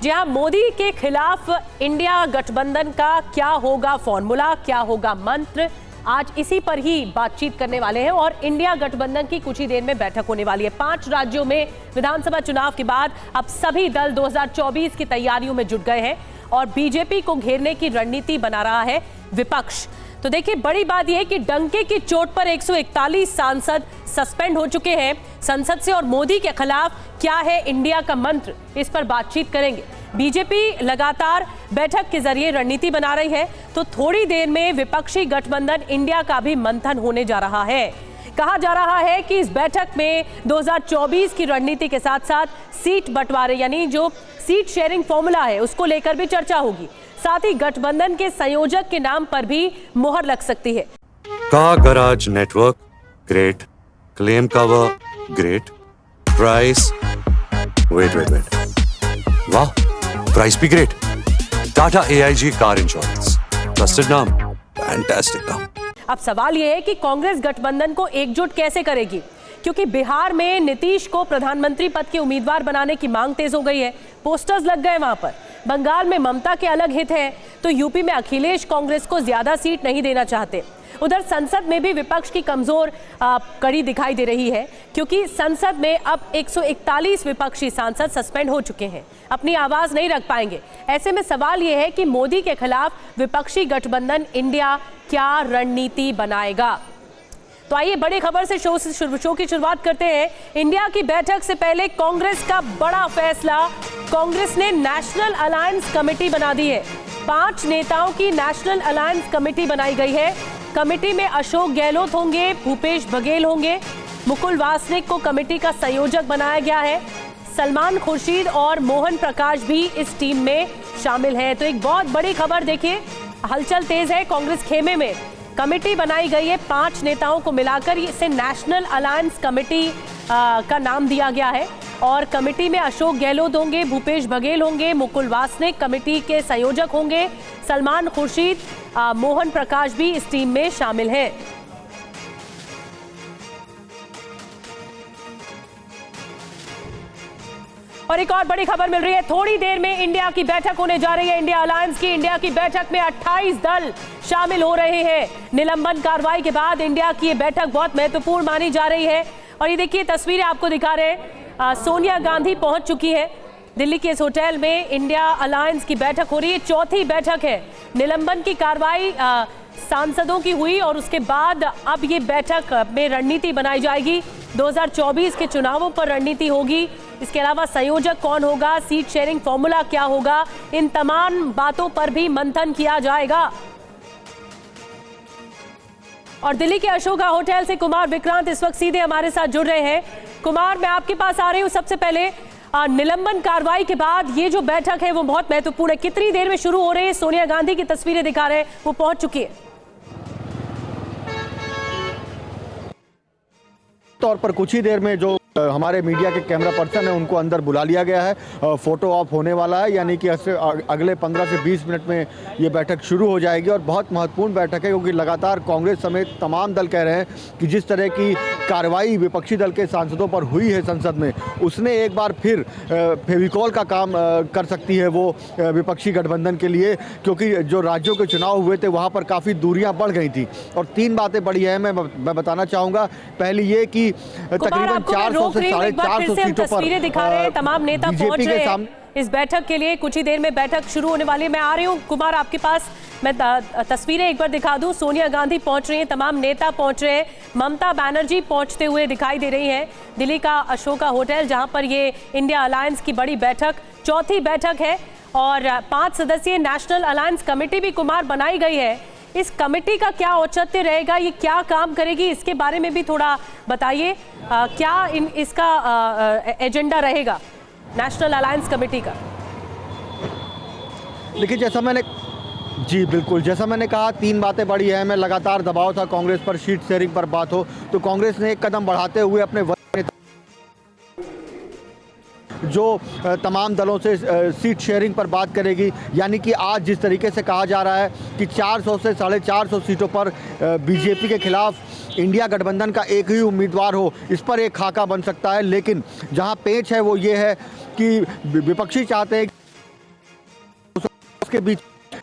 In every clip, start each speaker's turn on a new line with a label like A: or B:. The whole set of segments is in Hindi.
A: जी हाँ, मोदी के खिलाफ इंडिया गठबंधन का क्या होगा फॉर्मूला, क्या होगा मंत्र, आज इसी पर ही बातचीत करने वाले हैं। और इंडिया गठबंधन की कुछ ही देर में बैठक होने वाली है। 5 राज्यों में विधानसभा चुनाव के बाद अब सभी दल 2024 की तैयारियों में जुट गए हैं और बीजेपी को घेरने की रणनीति बना रहा है विपक्ष। तो देखिए, बड़ी बात यह है कि डंके की चोट पर 141 सांसद सस्पेंड हो चुके हैं संसद से, और मोदी के खिलाफ क्या है इंडिया का मंत्र, इस पर बातचीत करेंगे। बीजेपी लगातार बैठक के जरिए रणनीति बना रही है, तो थोड़ी देर में विपक्षी गठबंधन इंडिया का भी मंथन होने जा रहा है। कहा जा रहा है कि इस बैठक में 2024 की रणनीति के साथ साथ सीट बंटवारे यानी जो सीट शेयरिंग फॉर्मूला है उसको लेकर भी चर्चा होगी। साथ ही गठबंधन के संयोजक के नाम पर भी मुहर लग सकती है।
B: Car garage network great, claim cover great, price wait वाह, प्राइस भी great. Tata AIG car insurance, trusted नाम, फैंटास्टिक नाम।
A: अब सवाल यह है कि कांग्रेस गठबंधन को एकजुट कैसे करेगी, क्योंकि बिहार में नीतीश को प्रधानमंत्री पद के उम्मीदवार बनाने की मांग तेज हो गई है, पोस्टर्स लग गए वहां पर। बंगाल में ममता के अलग हित हैं, तो यूपी में अखिलेश कांग्रेस को ज्यादा सीट नहीं देना चाहते। उधर संसद में भी विपक्ष की कमजोर कड़ी दिखाई दे रही है, क्योंकि संसद में अब 141 विपक्षी सांसद सस्पेंड हो चुके हैं, अपनी आवाज नहीं रख पाएंगे। ऐसे में सवाल यह है कि मोदी के खिलाफ विपक्षी गठबंधन इंडिया क्या रणनीति बनाएगा। तो आइए बड़ी खबर से शो की शुरुआत करते हैं। इंडिया की बैठक से पहले कांग्रेस का बड़ा फैसला, कांग्रेस ने नेशनल अलायंस कमेटी बना दी है। 5 नेताओं की नेशनल अलायंस कमेटी बनाई गई है। कमेटी में अशोक गहलोत होंगे, भूपेश बघेल होंगे, मुकुल वासनिक को कमेटी का संयोजक बनाया गया है। सलमान खुर्शीद और मोहन प्रकाश भी इस टीम में शामिल हैं। तो एक बहुत बड़ी खबर, देखिए हलचल तेज है कांग्रेस खेमे में। कमेटी बनाई गई है, 5 नेताओं को मिलाकर इसे नेशनल अलायंस कमेटी का नाम दिया गया है। और कमेटी में अशोक गहलोत होंगे, भूपेश बघेल होंगे, मुकुल वासनिक कमेटी के संयोजक होंगे, सलमान खुर्शीद, मोहन प्रकाश भी इस टीम में शामिल हैं। और एक और बड़ी खबर मिल रही है, थोड़ी देर में इंडिया की बैठक होने जा रही है, इंडिया अलायंस की। इंडिया की बैठक में 28 दल शामिल हो रहे हैं। निलंबन कार्रवाई के बाद इंडिया की ये बैठक बहुत महत्वपूर्ण मानी जा रही है। और ये देखिए तस्वीरें आपको दिखा रहे हैं, सोनिया गांधी पहुंच चुकी है दिल्ली के इस होटल में। इंडिया अलायंस की बैठक हो रही है, चौथी बैठक है। निलंबन की कार्रवाई सांसदों की हुई और उसके बाद अब ये बैठक में रणनीति बनाई जाएगी। 2024 के चुनावों पर रणनीति होगी। इसके अलावा संयोजक कौन होगा, सीट शेयरिंग फॉर्मूला क्या होगा, इन तमाम बातों पर भी मंथन किया जाएगा। और दिल्ली के अशोका होटल से कुमार विक्रांत इस वक्त सीधे हमारे साथ जुड़ रहे हैं। कुमार, मैं आपके पास आ रही हूँ। सबसे पहले निलंबन कार्रवाई के बाद ये जो बैठक है वो बहुत महत्वपूर्ण है, कितनी देर में शुरू हो रही है? सोनिया गांधी की तस्वीरें दिखा रहे हैं, वो पहुंच चुकी है।
C: तौर पर कुछ ही देर में जो हमारे मीडिया के कैमरा पर्सन है उनको अंदर बुला लिया गया है। फोटो ऑफ होने वाला है, यानी कि अगले 15 से 20 मिनट में ये बैठक शुरू हो जाएगी। और बहुत महत्वपूर्ण बैठक है, क्योंकि लगातार कांग्रेस समेत तमाम दल कह रहे हैं कि जिस तरह की कार्रवाई विपक्षी दल के सांसदों पर हुई है संसद में, उसने एक बार फिर फेविकॉल का काम कर सकती है वो विपक्षी गठबंधन के लिए, क्योंकि जो राज्यों के चुनाव हुए थे वहाँ पर काफ़ी दूरियाँ बढ़ गई थी। और 3 बातें बड़ी अहम है, मैं बताना चाहूँगा। पहली ये कि तकरीबन 400 से 450 सीटों पर
A: दिखा रहे हैं, तमाम नेता पहुंच रहे हैं इस बैठक के लिए। कुछ ही देर में बैठक शुरू होने वाली है। मैं आ रही हूँ कुमार आपके पास, मैं तस्वीरें एक बार दिखा दूं। सोनिया गांधी पहुंच रही हैं, तमाम नेता पहुंच रहे हैं, ममता बनर्जी पहुंचते हुए दिखाई दे रही हैं। दिल्ली का अशोका होटल, जहां पर ये इंडिया अलायंस की बड़ी बैठक, चौथी बैठक है। और 5 सदस्यीय नेशनल अलायंस कमेटी भी कुमार बनाई गई है। इस कमेटी का क्या औचित्य रहेगा, ये क्या काम करेगी, इसके बारे में भी थोड़ा बताइए। क्या इसका एजेंडा रहेगा नेशनल अलायंस कमेटी का?
C: देखिए, जी बिल्कुल, जैसा मैंने कहा, 3 बातें बड़ी अहम है। लगातार दबाव था कांग्रेस पर, सीट शेयरिंग पर बात हो तो कांग्रेस ने एक कदम बढ़ाते हुए अपने जो तमाम दलों से सीट शेयरिंग पर बात करेगी। यानी कि आज जिस तरीके से कहा जा रहा है कि 400 से 450 सीटों पर बीजेपी के खिलाफ इंडिया गठबंधन का एक ही उम्मीदवार हो, इस पर एक खाका बन सकता है। लेकिन जहां पेच है वो ये है कि विपक्षी चाहते हैं के बीच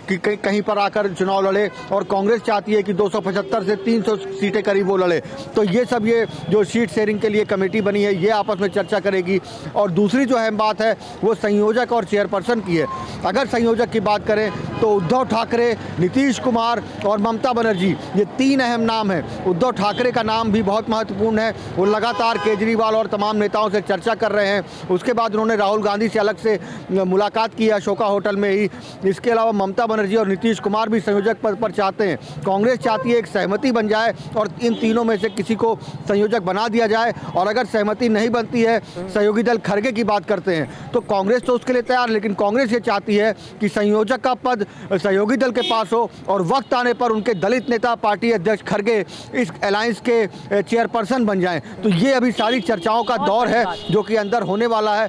C: कि कहीं पर आकर चुनाव लड़े, और कांग्रेस चाहती है कि 275 से 300 सीटें करीब वो लड़े। तो ये सब, ये जो सीट शेयरिंग के लिए कमेटी बनी है, ये आपस में चर्चा करेगी। और दूसरी जो अहम बात है वो संयोजक और चेयरपर्सन की है। अगर संयोजक की बात करें तो उद्धव ठाकरे, नीतीश कुमार और ममता बनर्जी, ये 3 अहम नाम हैं। उद्धव ठाकरे का नाम भी बहुत महत्वपूर्ण है, वो लगातार केजरीवाल और तमाम नेताओं से चर्चा कर रहे हैं। उसके बाद उन्होंने राहुल गांधी से अलग से मुलाकात की अशोका होटल में ही। इसके अलावा ममता बनर्जी और नीतीश कुमार भी संयोजक पद पर चाहते हैं। कांग्रेस चाहती है एक सहमति बन जाए और इन तीनों में से किसी को संयोजक बना दिया जाए, और अगर सहमति नहीं बनती है, सहयोगी दल खड़गे की बात करते हैं, तो कांग्रेस तो उसके लिए तैयार, लेकिन कांग्रेस ये चाहती है कि संयोजक का पद सहयोगी दल के पास हो और वक्त आने पर उनके दलित नेता पार्टी अध्यक्ष खड़गे इस अलायंस के चेयरपर्सन बन जाएं। तो ये अभी सारी चर्चाओं का दौर है जो कि अंदर होने वाला है,